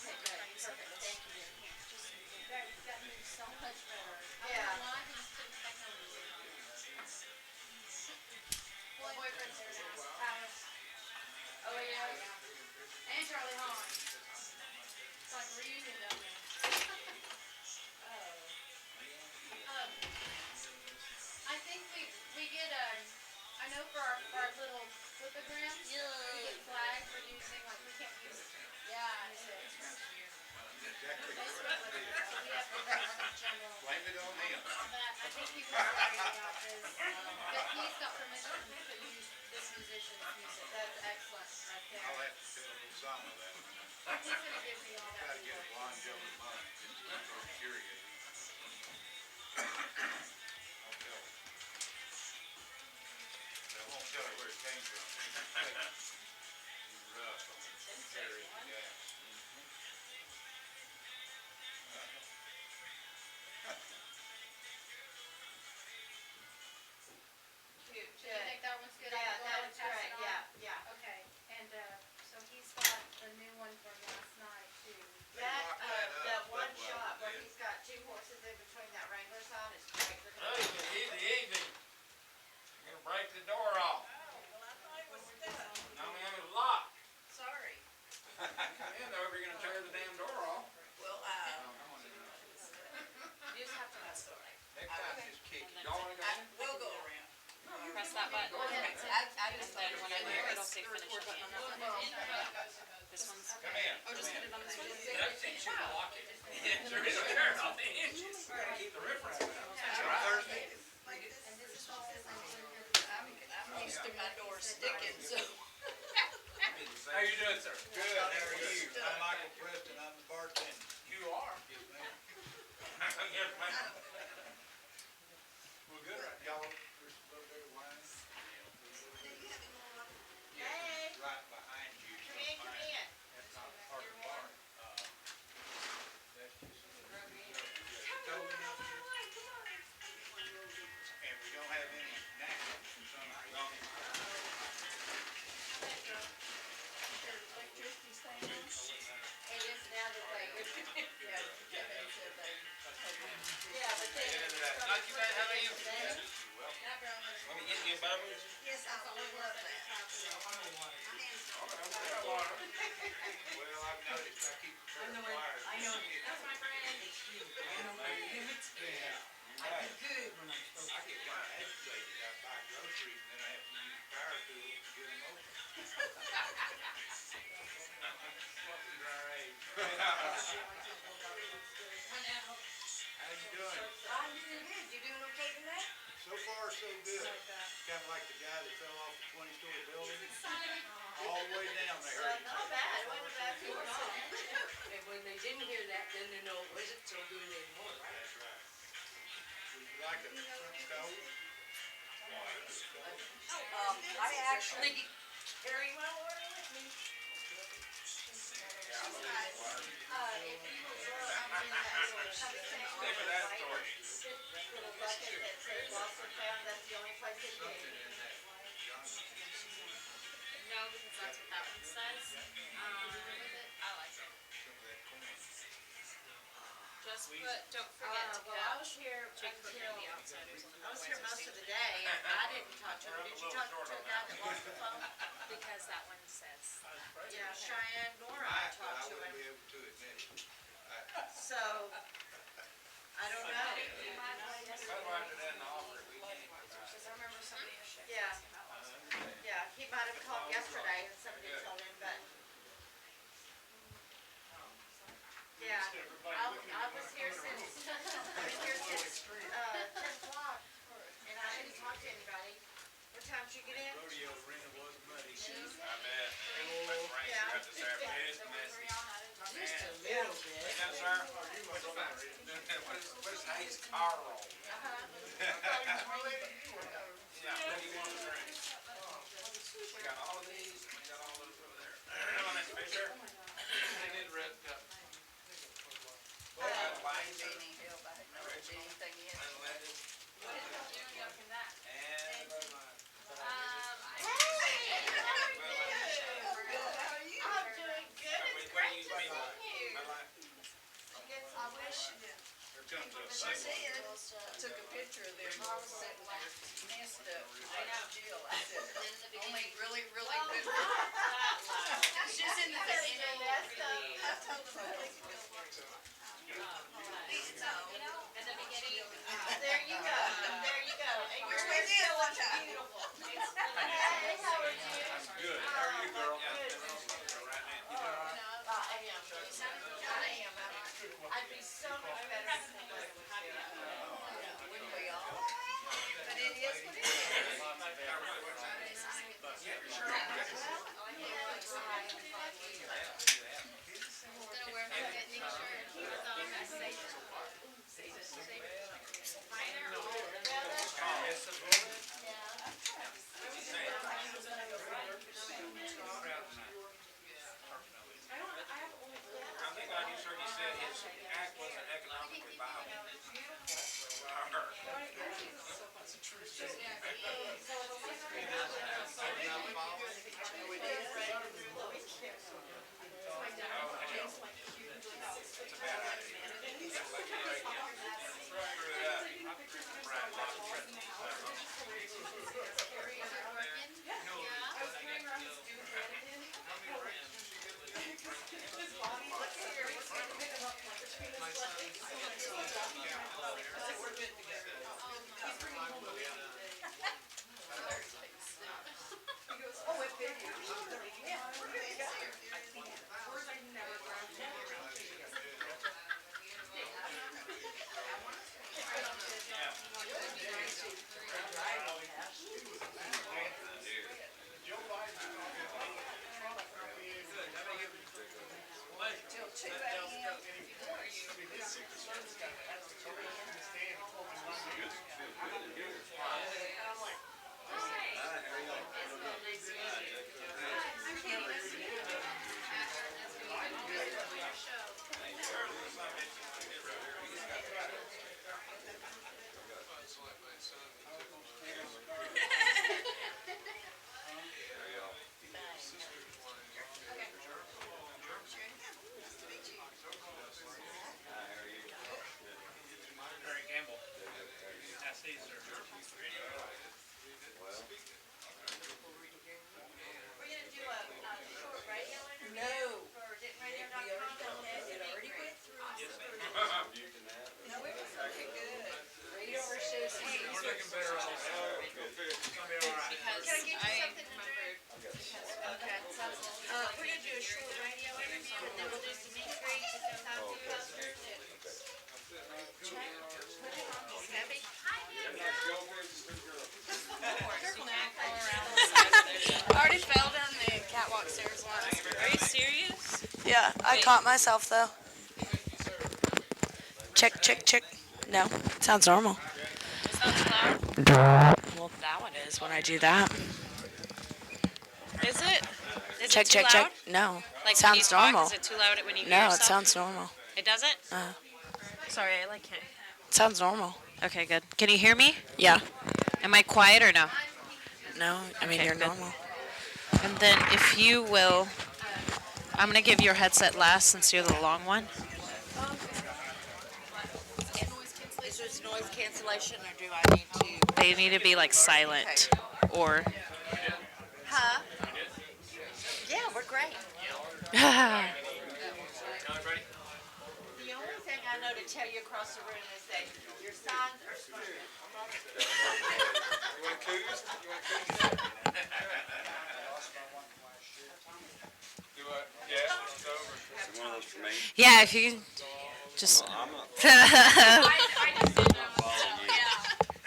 Okay, good. Perfect. Thank you. That moves so much better. I don't Yeah. know why he's putting technology on. My boyfriend's here now. Alice. Oh, he is? And Charlie Hahn. It's like a reunion down there. Oh. Um, I think we get I know for our little flipograms, we get flagged for using like we can't use music. Facebook with it, so we have to use some general. Blame it on him. On that, I think he was worried about this, but he's got permission to use this musician's music. That's excellent right there. I'll have to tell a little something of that. He's gonna give me all Try that. to get a Bon Jovi month, just to keep her infuriated. I'll tell her. But I won't tell her where it came from. He's rough on the carry the gas. Cute. Do you think that one's good? I Yeah, can go that ahead and was pass great. it on? Yeah, yeah. Okay, and so he's got the new one from last night too. That one shot where he's got two horses in between that Wrangler sign is great. Hey, easy, easy. You're gonna break the door off. Well, I thought it was stuck. No, man, it's locked. Sorry. Come in though, if you're gonna tear the damn door off. Well, You just have to mess with it. Next time, just kick it. Y'all wanna go in? we'll go around. Press that button. Go ahead. And then whenever it'll say finish again. This one's. Come in. Oh, just put it on this one. That thing should lock it. There is a tear off the hinges. Gotta keep the riffraff out. Thursday? And this is all this I'm used to my door sticking, so. How you doing, sir? Good, how are you? I'm Michael Preston, I'm the bartender. You are. Yes, ma'am. Yes, ma'am. Well, good, y'all, there's a little bit of wine. Hey. Right behind you. Come in, come in. That's not part of the bar. That's just. Told me not to. And we don't have any napkins for some reason. It is now that they, yeah, but then. Not too bad, how are you? Then- Let me get you a bubble. Yes, I would love that. Well, I've noticed I keep a pair of pliers. I know. That's my friend. Yeah. I do good when I'm supposed I get kind of agitated. I buy groceries and then I have to use a power tool to get them open. Dry age. How you doing? I'm doing good. You doing okay tonight? So far, so good. Kind of like the guy that fell off the 20-story building, all the way down there. Not bad, it wasn't a bad few at all. And when they didn't hear that, then they know it wasn't so good anymore, right? That's right. Would you like a front stove? I actually carry my water with me. If you will look, in that little Stay for that story. little bucket that says lost and found, that's the only place it Something is. in that. Johnson. No, because that's what that one says. I like it. Some of that corn. Just put, don't forget to Well, I cut. was here Jake put it on the until, outsiders on the I was here way. most of the day, and I didn't talk to her. Did you talk to a guy that lost the phone? Because that one says. Yeah, Cheyenne Nora, I Might, but talked I to wouldn't him. be able to admit it. So, I don't know. Budweiser doesn't offer it, we can't. Because I remember somebody in Sheffield Yeah. asking about last night. Yeah, he might have called yesterday and somebody told him, but. Yeah, I was here since, 10 o'clock, and I didn't talk to anybody. What time did you get in? Rodeo arena was muddy. I bet. My brain Yeah. got this afternoon. So we're three on, I didn't talk to Just you. a little bit. Yes, sir. What is Hayes car roll? Uh-huh. Yeah, what do you want to drink? We got all of these, and we got all those over there. Miss Fisher? They need red cup. What about wine? Any help, I had never did anything yet. Unleaded. What did you do up in that? And Bud Light. Hey, how are you? Good, how are you? I'm doing good, it's great to see you. My wildlife? I wish Here comes a I signal. did. I took a picture of them all sitting there, messed up. I know. Jill, I said, only really, really good. It's just in the beginning. I told them I think it was In the beginning, There you go. There you go. And yours is so much beautiful. Hey, how are you? Good. How are you, girl? Right now. I am. I am. I'd be so much better if somebody was there. Wouldn't we all? But it is what it is. Gonna wear my picnic shirt with a safe. I think I just heard you said his act wasn't economically viable. Harry Campbell. That's Caesar. We're gonna do a short radio interview. No. For We already done radio.com. that. It already went through. No, it was looking good. Radio shows. We're looking better on this. It's gonna be all right. because Can I get you I something to drink? Okay. We're gonna do a short radio interview and then we'll do some meet and greets and some time to customers and. Happy? I already fell down the catwalk stairs once. Are you serious? Yeah, I caught myself though. Check, check, check. No, sounds normal. Is that too loud? Well, that one is when I do that. Is it? Is Check, it too check, loud? check. No, Like sounds when you talk, normal. is it too loud when you hear No, it yourself? sounds normal. It doesn't? Uh, Sorry, I like can't. sounds normal. Okay, good. Can you hear me? Yeah. Am I quiet or no? No, I mean Okay, you're good. normal. And then if you will, I'm gonna give your headset last since you're the long one. Is this noise cancellation or do I need to? They need to be like silent or. Huh? Yeah, we're great. Yeah. The only thing I know to tell you across the room is that your signs are screwed. You want a coos? You want a coos? Do what? Yeah, it's over. One of those for me. Yeah, if you can just. I'm not I just didn't know.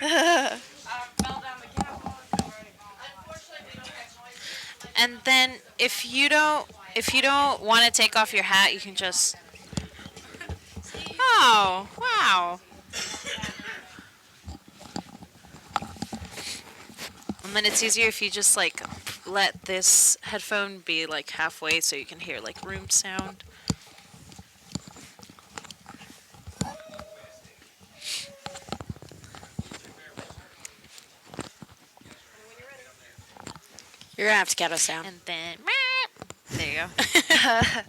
Yeah. Fell down the catwalk. Unfortunately, we don't have noise. And then if you don't want to take off your hat, you can just. Oh, wow. And then it's easier if you just like let this headphone be like halfway so you can hear like room sound. You're gonna have to get us down. And then there you go.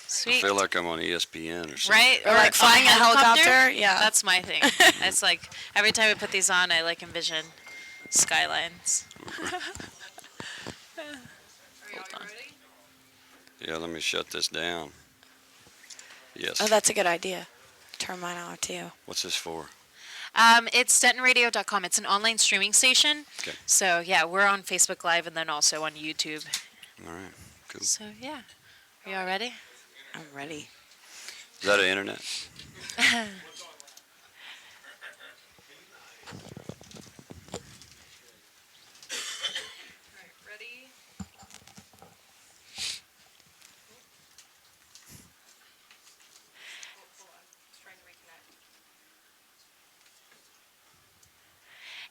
I Sweet. feel like I'm on ESPN or something. Right? Or like on flying a helicopter. Yeah. That's my thing. It's like every time I put these on, I like envision skylines. Hold on. Yeah, let me shut this down. Yes. Oh, that's a good idea. Turn mine off too. What's this for? It's DentonRadio.com. It's an online streaming station. Okay. So yeah, we're on Facebook Live and then also on YouTube. All right. Cool. So yeah, are y'all ready? I'm ready. Is that an internet? Ready? Hold on. Just trying to reconnect.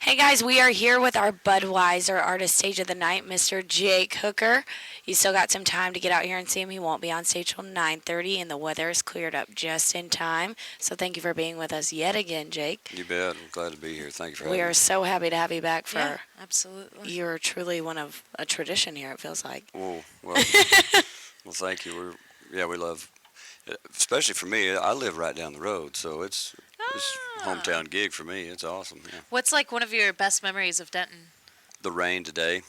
Hey guys, we are here with our Budweiser Artist Stage of the Night, Mr. Jake Hooker. You still got some time to get out here and see him. He won't be on stage till 9:30, and the weather is cleared up just in time. So thank you for being with us yet again, Jake. You bet. I'm glad to be here. Thank you for We having are me. so happy to have you back for. Yeah, absolutely. You're truly one of a tradition here. It feels like. Whoa. Well, well, thank you. We love, especially for me. I live right down the road, so it's a hometown gig for me. It's awesome. Yeah. What's like one of your best memories of Denton? The rain today.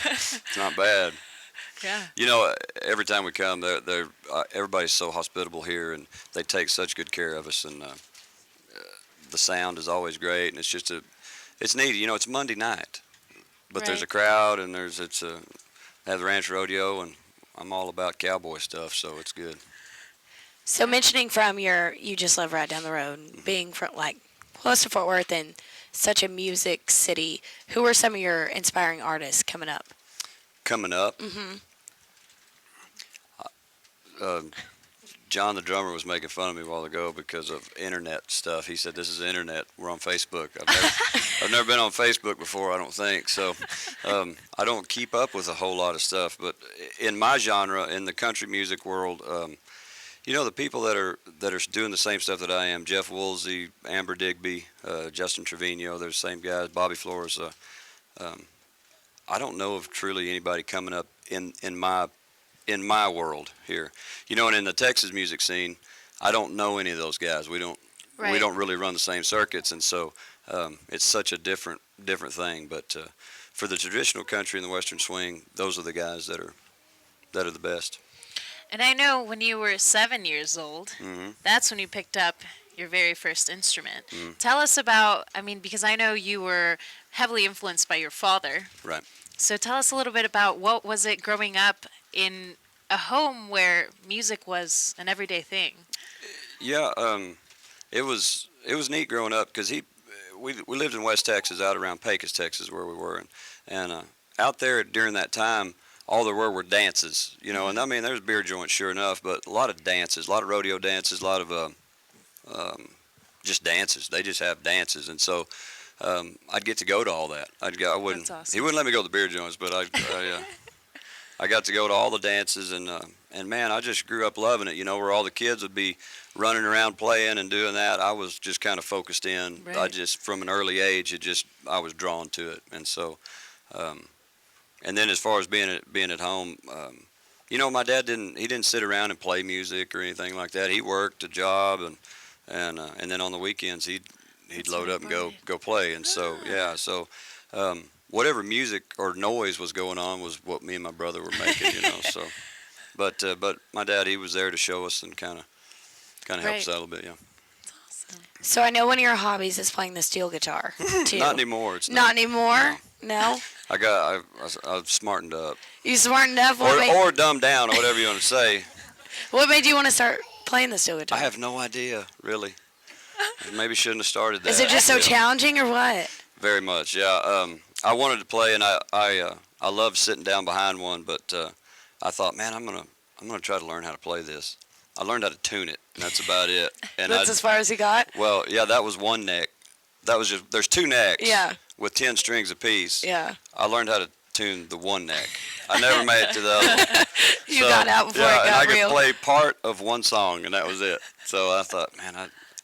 It's not bad. Yeah. You know, every time we come, everybody's so hospitable here, and they take such good care of us. And the sound is always great, and it's neat. You know, it's Monday night, but there's a Right. crowd, and they have the Ranch Rodeo, and I'm all about cowboy stuff, so it's good. So mentioning from you just live right down the road, and being from like close to Fort Worth and such a music city. Who are some of your inspiring artists coming up? Coming up, Mm-hmm. John the drummer was making fun of me a while ago because of internet stuff. He said, "This is the internet. We're on Facebook." I've never been on Facebook before, I don't think. So I don't keep up with a whole lot of stuff. But in my genre, in the country music world, you know, the people that are doing the same stuff that I am: Jeff Woolsey, Amber Digby, Justin Trevino. They're the same guys. Bobby Flores. I don't know of truly anybody coming up in my world here. You know, and in the Texas music scene, I don't know any of those guys. We don't really run the same circuits, and so it's such a different thing. But for the traditional country and the Western swing, those are the guys that are the best. And I know when you were 7 years old, Hmm. that's when you picked up your very first instrument. Mm. Tell us about, I mean, because I know you were heavily influenced by your father. Right. So tell us a little bit about what was it growing up in a home where music was an everyday thing. Yeah, it was neat growing up because we lived in West Texas, out around Pecos, Texas, where we were, and out there during that time, all there were dances, you know, and I mean there was beer joints, sure enough, but a lot of dances, a lot of rodeo dances, a lot of just dances. They just have dances, and so I'd get to go to all that. I wouldn't. That's awesome. He wouldn't let me go to the beer joints, but I got to go to all the dances, and man, I just grew up loving it. You know, where all the kids would be running around playing and doing that. I was just kind of focused in. I Right. just from an early age, I was drawn to it, and so, and then as far as being at home, you know, my dad didn't sit around and play music or anything like that. He worked a job, and then on the weekends he'd load up and go play, and so yeah, so. Whatever music or noise was going on was what me and my brother were making, you know. So, but my dad, he was there to show us and kind of help us out a little bit, yeah. So I know one of your hobbies is playing the steel guitar too. Not anymore. It's Not anymore. No. I've smartened up, You smartened up. or dumbed down, or whatever you want to say. What made you want to start playing the steel guitar? I have no idea, really. Maybe shouldn't have started that. Is it just so Yeah. challenging or what? Very much, yeah. I wanted to play, and I loved sitting down behind one, but I thought, man, I'm gonna try to learn how to play this. I learned how to tune it, and that's about it. And That's as far as you got? well, yeah, that was one neck. That was just there's two necks. Yeah. With 10 strings apiece. Yeah. I learned how to tune the one neck. I never made it to the other one. You got out before yeah, it and I got real. could play part of one song, and that was it. So I thought, man,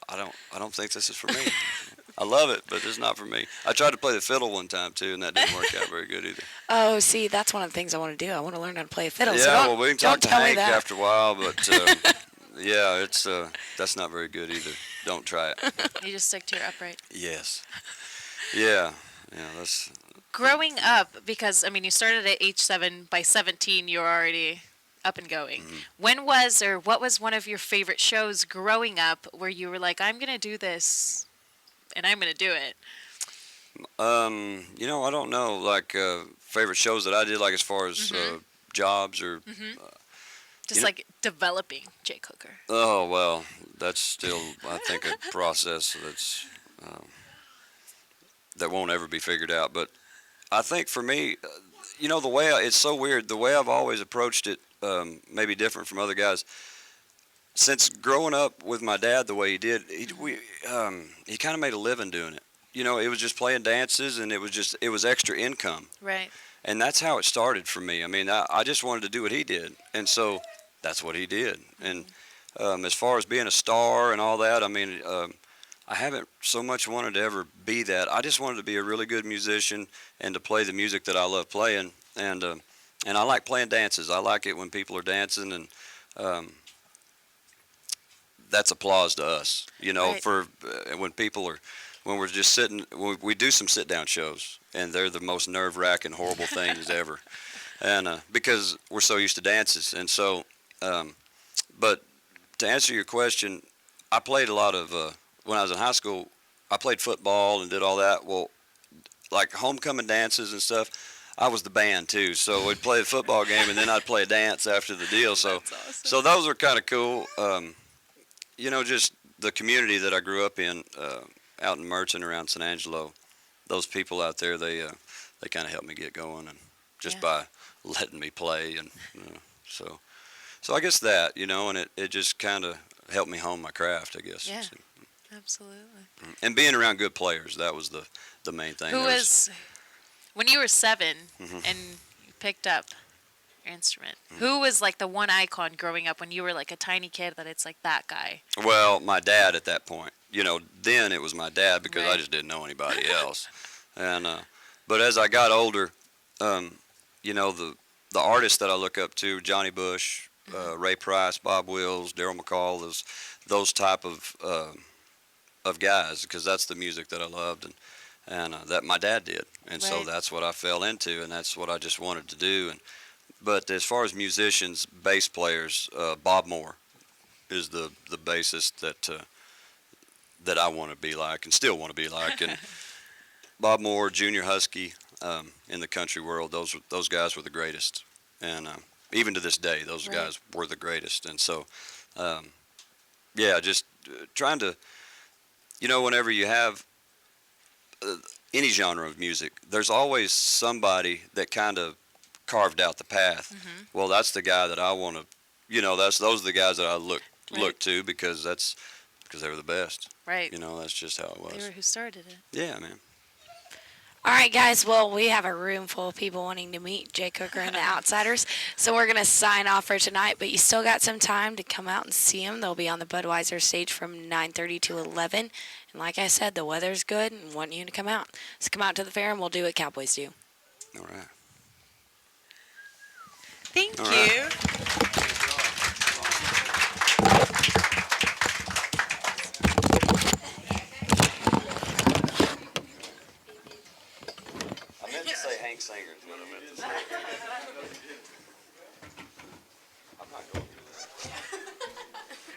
I don't think this is for me. I love it, but it's not for me. I tried to play the fiddle one time too, and that didn't work out very good either. Oh, see, that's one of the things I want to do. I want to learn how to play a fiddle. Yeah, so well, we can talk don't to tell me Hank that. after a while, but yeah, it's that's not very good either. Don't try it. You just stick to your upright. Yes. Yeah. Yeah. That's. Growing up, because I mean, you started at age 7. By 17, you're already up and going. When was or what was one of your favorite shows growing up where you were like, I'm gonna do this, and I'm gonna do it? I don't know, like favorite shows that I did, like as far as jobs or. Just You know- like developing Jake Hooker. Oh well, that's still I think a process that's that won't ever be figured out. But I think for me, the way it's so weird. The way I've always approached it, maybe different from other guys. Since growing up with my dad the way he did, he kind of made a living doing it. It was just playing dances, and it was extra income. Right. And that's how it started for me. I mean, I just wanted to do what he did, and so that's what he did. And as far as being a star and all that, I mean, I haven't so much wanted to ever be that. I just wanted to be a really good musician and to play the music that I love playing. And I like playing dances. I like it when people are dancing, and that's applause to us. Right. For when we're just sitting, we do some sit-down shows, and they're the most nerve-wracking, horrible things ever. And because we're so used to dances, and so, but to answer your question, I played a lot of when I was in high school. I played football and did all that. Well, like homecoming dances and stuff. I was the band too, so we'd play a football game, and then I'd play a dance after the deal. So, That's awesome. so those were kind of cool. Just the community that I grew up in. Out in Merchant around San Angelo, those people out there, they kind of helped me get going, and just by letting me play, and so I guess that, and it just kind of helped me hone my craft, I guess. Yeah. Absolutely. And being around good players, that was the main thing. Who was, when you were 7 Mhm. and you picked up your instrument, who was like the one icon growing up when you were like a tiny kid that it's like that guy? Well, my dad at that point. Then it was my dad because I Right. just didn't know anybody else. And but as I got older, the artists that I look up to, Johnny Bush, Ray Price, Bob Wills, Daryl McCall, those type of guys, because that's the music that I loved, and that my dad did, and so Right. that's what I fell into, and that's what I just wanted to do. But as far as musicians, bass players, Bob Moore is the bassist that I want to be like and still want to be like. And Bob Moore, Junior Husky, in the country world, those guys were the greatest. And even to this day, those Right. guys were the greatest. And so, just trying to, whenever you have any genre of music, there's always somebody that kind of carved out the path. Well, that's the guy that I want to, those are the guys that I look Right. to because they were the best. Right. That's just how it They was. were who started it. Yeah, man. All right, guys. Well, we have a room full of people wanting to meet Jake Hooker and the Outsiders, so we're gonna sign off for tonight. But you still got some time to come out and see them. They'll be on the Budweiser stage from 9:30 to 11. And like I said, the weather's good and want you to come out. So come out to the fair and we'll do what Cowboys do. All right. Thank All you. right. I meant to say Hank Singer is what I meant to say. I'm not going to that.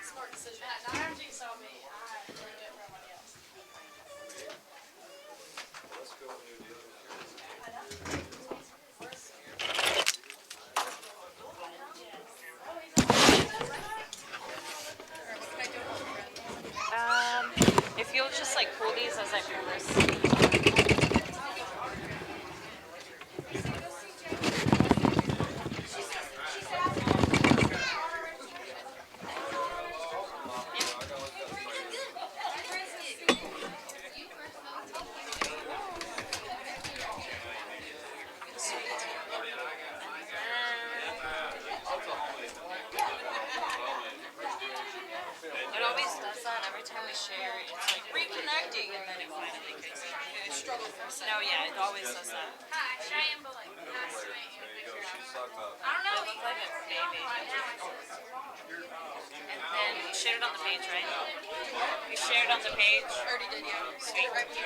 Smart decision. Not after you saw me. I really do it for everybody else. Let's go and do the other one. If you'll just like pull these as I pull this. It always does that every time we share. It's like reconnecting, and then it finally struggle for a second. No, yeah, it always does that. Hi, Cheyenne Bullock. Nice to meet you. I don't It know. looked like a baby. And then you shared it on the page, right? You shared on the page. Already did, yeah. Sweet. Right when you